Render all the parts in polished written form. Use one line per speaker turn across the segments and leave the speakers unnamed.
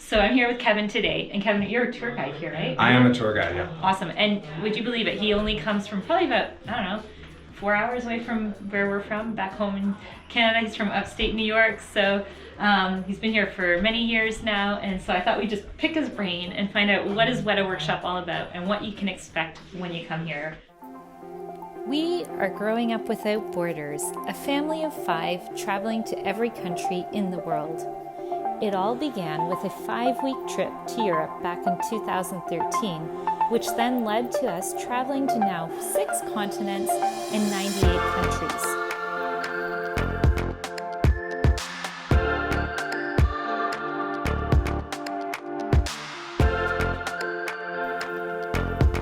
So I'm here with Kevin today, and Kevin, you're a tour guide here, right?
I am a tour guide, yeah.
Awesome. And would you believe it? He only comes from probably about, I don't know, 4 hours away from where we're from, back home in Canada. He's from upstate New York, so he's been here for many years now, and so I thought we'd just pick his brain and find out what is Weta Workshop all about and what you can expect when you come here.
We are growing up without borders, a family of 5 traveling to every country in the world. It all began with a 5-week trip to Europe back in 2013, which then led to us traveling to now 6 continents and 98 countries.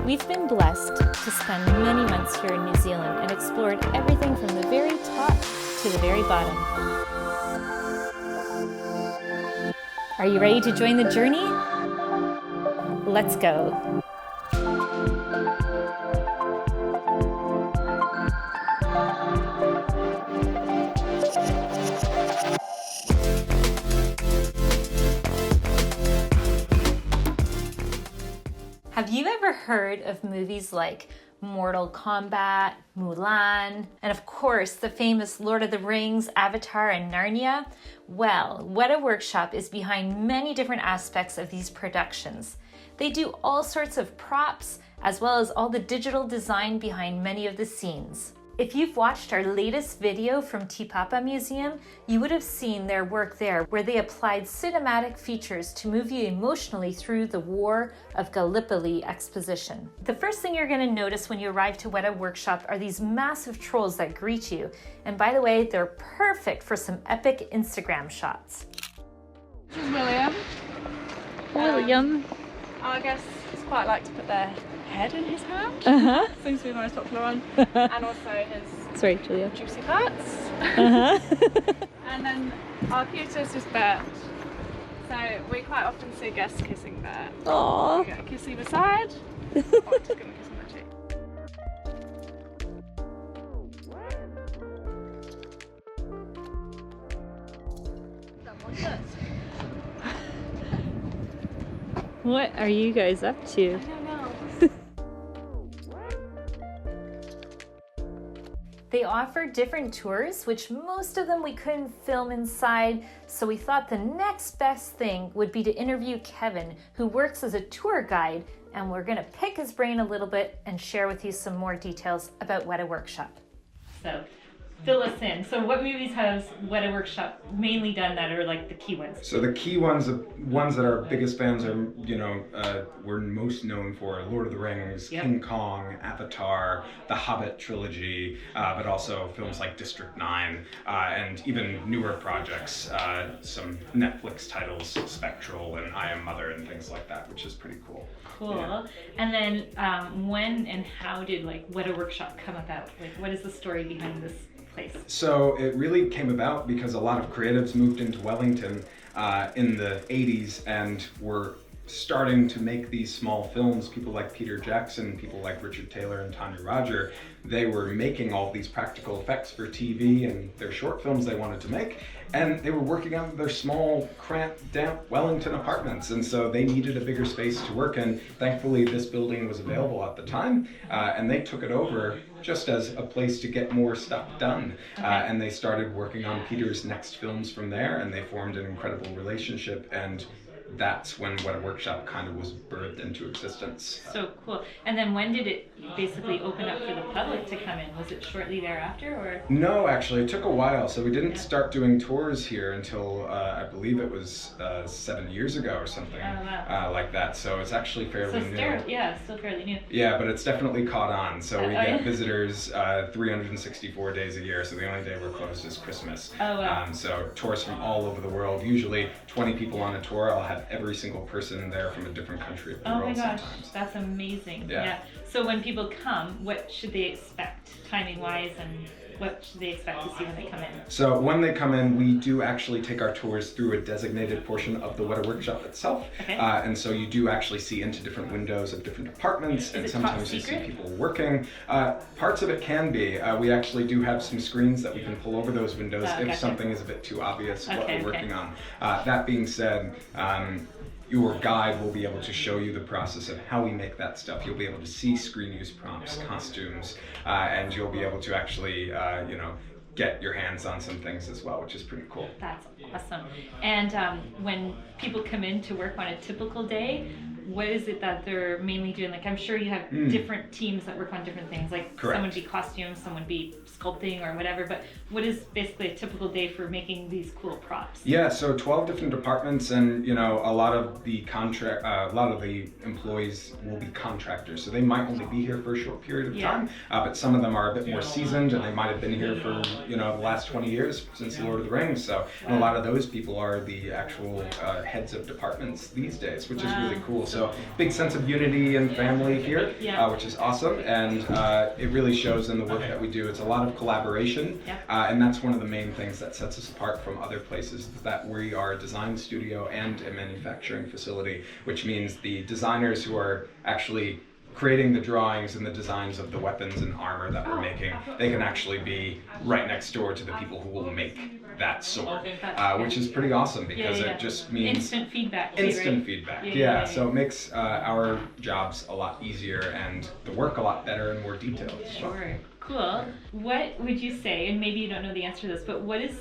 We've been blessed to spend many months here in New Zealand and explored everything from the very top to the very bottom. Are you ready to join the journey? Let's go. Have you ever heard of movies like Mortal Kombat, Mulan, and of course the famous Lord of the Rings, Avatar, and Narnia? Well, Weta Workshop is behind many different aspects of these productions. They do all sorts of props, as well as all the digital design behind many of the scenes. If you've watched our latest video from Te Papa Museum, you would have seen their work there, where they applied cinematic features to move you emotionally through the War of Gallipoli exposition. The first thing you're going to notice when you arrive to Weta Workshop are these massive trolls that greet you. And by the way, they're perfect for some epic Instagram shots.
This is William.
William.
I guess it's quite like to put their head in his hand. Seems to be the most popular one. And also his
Sorry, Julia.
juicy parts. And then our cutest is Bert. So we quite often see guests kissing Bert.
Aww.
We get a kiss either side. Oh, I'm just gonna kiss on the cheek.
What are you guys up to?
I don't know.
They offer different tours, which most of them we couldn't film inside, so we thought the next best thing would be to interview Kevin, who works as a tour guide, and we're going to pick his brain a little bit and share with you some more details about Weta Workshop.
So fill us in. So what movies has Weta Workshop mainly done that are like the key ones?
So the key ones, the ones that our biggest fans are, we're most known for: Lord of the Rings,
Yep.
King Kong, Avatar, the Hobbit trilogy, but also films like District 9, and even newer projects, some Netflix titles, Spectral and I Am Mother and things like that, which is pretty cool.
Cool.
Yeah.
And then when and how did like Weta Workshop come about? Like what is the story behind this place?
So it really came about because a lot of creatives moved into Wellington in the 80s and were starting to make these small films. People like Peter Jackson, people like Richard Taylor and Tanya Roger, they were making all these practical effects for TV and their short films they wanted to make. And they were working out of their small, cramped, damp Wellington apartments. And so they needed a bigger space to work in. Thankfully, this building was available at the time, and they took it over just as a place to get more stuff done. And they started working on Peter's next films from there, and they formed an incredible relationship. And that's when Weta Workshop kind of was birthed into existence.
So cool. And then when did it basically open up for the public to come in? Was it shortly thereafter, or?
No, actually, it took a while. So we didn't start doing tours here until I believe it was 7 years ago or something like that. So it's actually fairly new.
Yeah, still fairly new.
Yeah, but it's definitely caught on. So we get visitors 364 days a year. So the only day we're closed is Christmas.
Oh, wow.
So tourists from all over the world, usually 20 people on a tour. I'll have every single person there from a different country of the world.
Oh my gosh,
sometimes.
that's amazing.
Yeah.
So when people come, what should they expect timing wise, and what should they expect to see when they come in?
So when they come in, we do actually take our tours through a designated portion of the Weta Workshop itself.
Okay.
And so you do actually see into different windows of different departments, and sometimes you see people working. Parts of it can be. We actually do have some screens that we can pull over those windows if something is a bit too obvious what we're working on. That being said, your guide will be able to show you the process of how we make that stuff. You'll be able to see screen use prompts, costumes, and you'll be able to actually, get your hands on some things as well, which is pretty cool.
That's awesome. And when people come in to work on a typical day, what is it that they're mainly doing? Like, I'm sure you have different teams that work on different things. Like,
Correct.
some would be costumes, some would be sculpting or whatever. But what is basically a typical day for making these cool props?
Yeah, so 12 different departments, and a lot of the employees will be contractors, so they might only be here for a short period of time. But some of them are a bit more seasoned, and they might have been here for the last 20 years since the Lord of the Rings. So, and a lot of those people are the actual heads of departments these days, which is really cool. So big sense of unity and family here, which is awesome, and it really shows in the work that we do. It's a lot of collaboration, and that's one of the main things that sets us apart from other places, is that we are a design studio and a manufacturing facility, which means the designers who are actually creating the drawings and the designs of the weapons and armor that we're making, they can actually be right next door to the people who will make that sword, which is pretty awesome, because it just means
instant feedback.
Feedback. So it makes our jobs a lot easier and the work a lot better and more detailed.
Sure. Cool. What would you say, and maybe you don't know the answer to this, but what is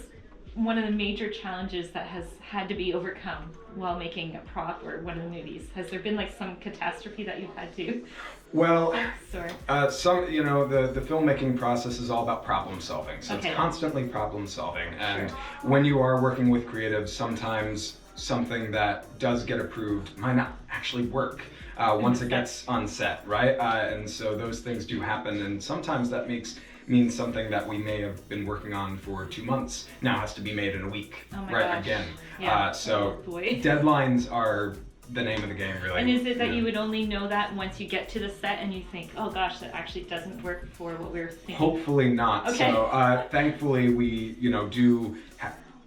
one of the major challenges that has had to be overcome while making a prop or one of the movies? Has there been like some catastrophe that you've had to?
Well,
Sorry.
the filmmaking process is all about problem solving. So it's constantly problem solving. And when you are working with creatives, sometimes something that does get approved might not actually work once it gets on set, right? And so those things do happen, and sometimes that means something that we may have been working on for 2 months now has to be made in a week, again. So deadlines are the name of the game, really.
And is it that you would only know that once you get to the set and you think, oh gosh, that actually doesn't work for what we were thinking?
Hopefully not.
Okay.
So thankfully we do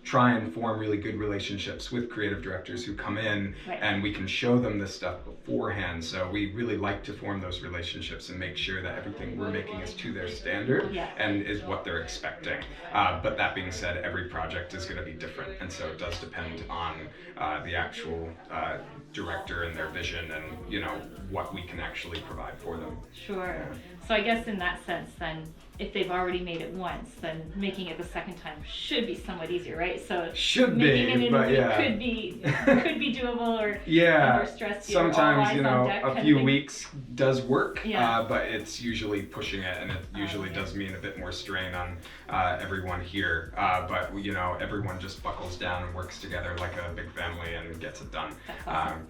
try and form really good relationships with creative directors who come in, and we can show them this stuff beforehand. So we really like to form those relationships and make sure that everything we're making is to their standard and is what they're expecting. But that being said, every project is going to be different, and so it does depend on the actual director and their vision and what we can actually provide for them.
Sure. So I guess in that sense then, if they've already made it once, then making it the second time should be somewhat easier, right? So making it in a week could be doable, or under stress.
Sometimes a few weeks does work, but it's usually pushing it, and it usually does mean a bit more strain on everyone here. But everyone just buckles down and works together like a big family and gets it done.
That's awesome.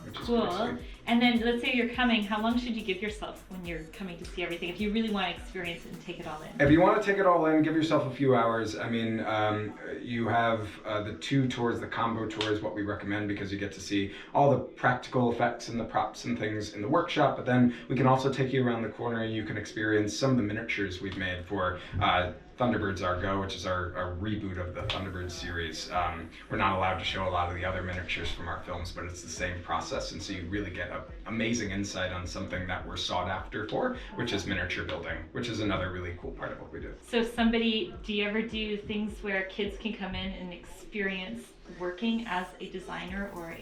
Which is
cool.
pretty sweet.
And then let's say you're coming, how long should you give yourself when you're coming to see everything, if you really want to experience it and take it all in?
If you want to take it all in, give yourself a few hours. I mean, you have the 2 tours, the combo tour is what we recommend, because you get to see all the practical effects and the props and things in the workshop, but then we can also take you around the corner and you can experience some of the miniatures we've made for Thunderbirds Our Go, which is our reboot of the Thunderbirds series. We're not allowed to show a lot of the other miniatures from our films, but it's the same process, and so you really get an amazing insight on something that we're sought after for, which is miniature building, which is another really cool part of what we do.
So do you ever do things where kids can come in and experience working as a designer or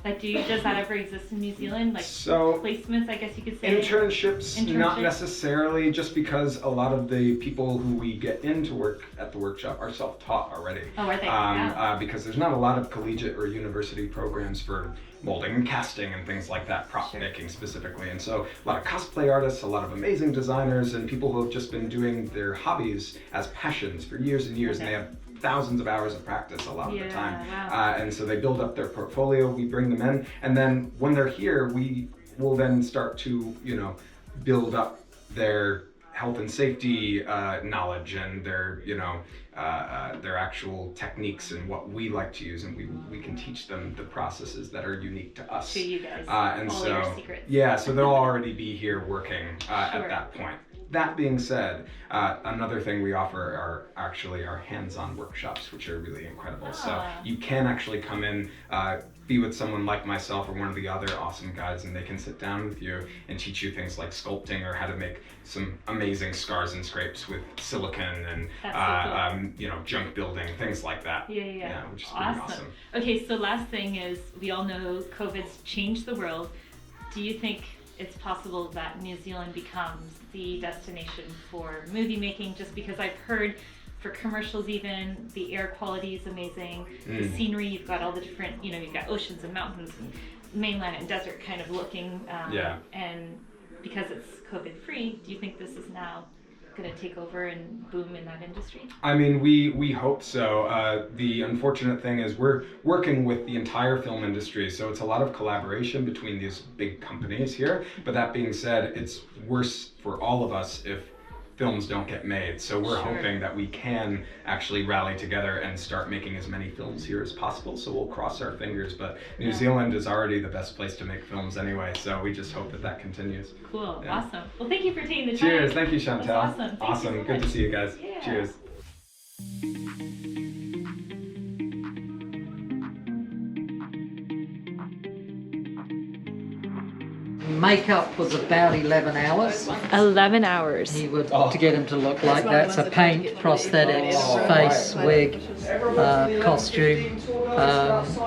does that ever exist in New Zealand? Placements, I guess you could say?
Internships, not necessarily, just because a lot of the people who we get into work at the workshop are self-taught already.
Oh, are they?
Because there's not a lot of collegiate or university programs for molding and casting and things like that, prop making specifically. And so a lot of cosplay artists, a lot of amazing designers, and people who have just been doing their hobbies as passions for years and years, and they have thousands of hours of practice a lot of the time.
Wow.
And so they build up their portfolio, we bring them in, and then when they're here, we will then start to, build up their health and safety knowledge and their actual techniques and what we like to use, and we can teach them the processes that are unique to us.
To you guys,
and
all
so
your secrets.
so they'll already be here working at that point. That being said, another thing we offer are actually our hands-on workshops, which are really incredible. So you can actually come in, be with someone like myself or one of the other awesome guys, and they can sit down with you and teach you things like sculpting or how to make some amazing scars and scrapes with silicone and you know, junk building, things like that.
Yeah,
which is pretty awesome.
Okay, so last thing is, we all know COVID's changed the world. Do you think it's possible that New Zealand becomes the destination for movie making? Just because I've heard, for commercials even, the air quality is amazing, the scenery, you've got all the different, you know, you've got oceans and mountains and mainland and desert kind of looking, and because it's COVID free, do you think this is now going to take over and boom in that industry?
I mean, we hope so. The unfortunate thing is we're working with the entire film industry, so it's a lot of collaboration between these big companies here. But that being said, it's worse for all of us if films don't get made. So we're hoping that we can actually rally together and start making as many films here as possible. So we'll cross our fingers. But New Zealand is already the best place to make films anyway. So we just hope that that continues.
Cool, awesome. Well, thank you for taking the time.
Cheers, thank you, Chantal.
That's awesome. Thank
Awesome,
you so
good to
much.
see you guys.
Yeah.
Cheers.
Makeup was about 11 hours.
11 hours.
He would to get him to look like that. So paint, prosthetics, face, wig, costume.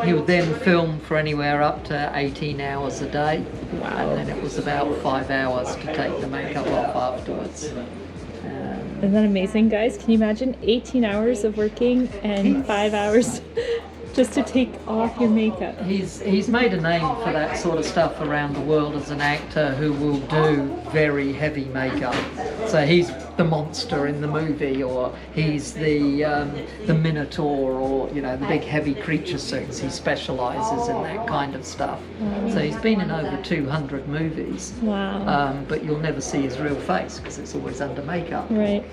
He would then film for anywhere up to 18 hours a day. Wow. And then it was about 5 hours to take the makeup off afterwards.
Isn't that amazing, guys? Can you imagine 18 hours of working and 5 hours just to take off your makeup?
He's made a name for that sort of stuff around the world as an actor who will do very heavy makeup. So he's the monster in the movie, or he's the Minotaur, or you know, the big heavy creature suits. He specialises in that kind of stuff. So he's been in over 200 movies.
Wow.
But you'll never see his real face because it's always under makeup.
Right.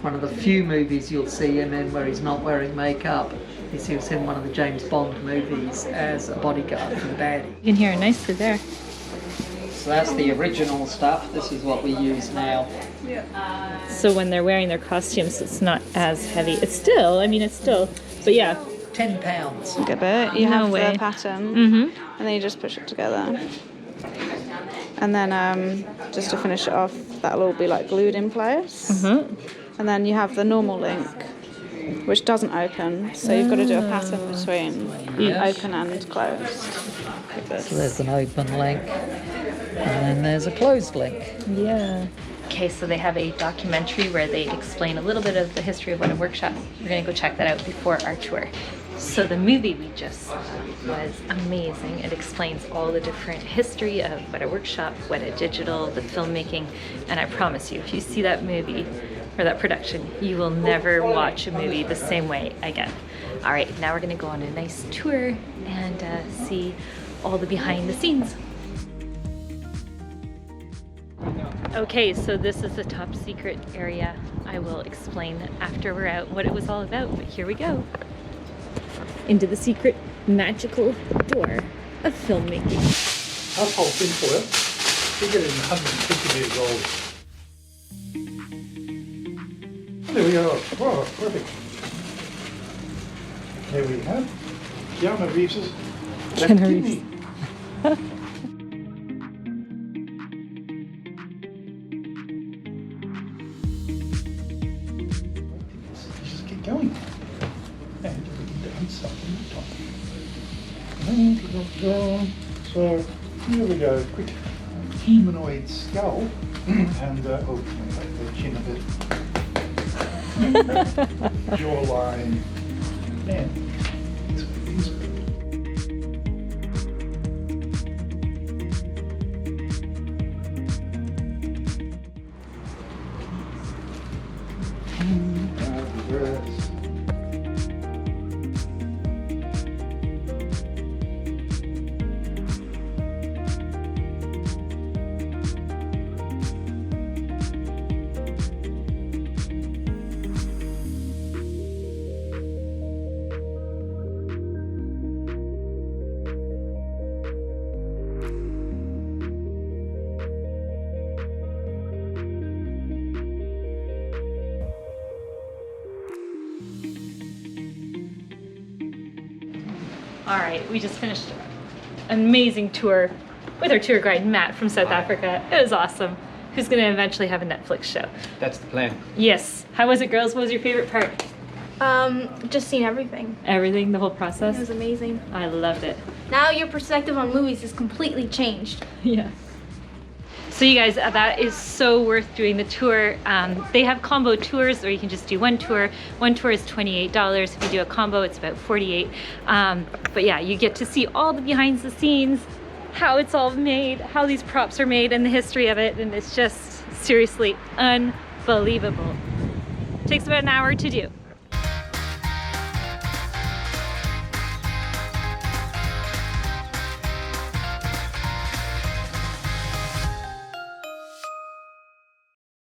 One of the few movies you'll see him in where he's not wearing makeup is he was in one of the James Bond movies as a bodyguard for the baddie.
You can hear it nicely there.
So that's the original stuff. This is what we use now.
So when they're wearing their costumes, it's not as heavy. It's still, I mean, it's still, but yeah.
10 pounds.
Look a bit. You
No
have
way.
the pattern, and then you just push it together. And then just to finish it off, that'll all be like glued in place. And then you have the normal link, which doesn't open, so you've got to do a pattern between open and closed. Like this.
So there's an open link, and then there's a closed link.
Yeah. Okay, so they have a documentary where they explain a little bit of the history of Weta Workshop. We're gonna go check that out before our tour. So the movie we just saw was amazing. It explains all the different history of Weta Workshop, Weta Digital, the filmmaking, and I promise you, if you see that movie or that production, you will never watch a movie the same way again. All right, now we're gonna go on a nice tour and see all the behind the scenes. Okay, so this is the top secret area. I will explain after we're out what it was all about, but here we go. Into the secret magical door of filmmaking.
Household tinfoil, bigger than 150 years old. There we are. Wow, perfect. There we have Keanu Reeves's left
Keanu
kidney. Just keep going. And we can dance something on top. So here we go. Quick humanoid skull and oh, make the chin a bit. Jawline. Man, this is good. Reverse.
All right, we just finished an amazing tour with our tour guide, Matt, from South Africa. It was awesome. Who's gonna eventually have a Netflix show.
That's the plan.
Yes. How was it, girls? What was your favorite part?
Just seeing everything.
Everything, the whole
It
process?
was amazing.
I loved it.
Now your perspective on movies is completely changed.
Yeah. So you guys, that is so worth doing the tour. They have combo tours, or you can just do one tour. One tour is $28. If you do a combo, it's about $48. But yeah, you get to see all the behind the scenes, how it's all made, how these props are made, and the history of it. And it's just seriously unbelievable. Takes about an hour to do.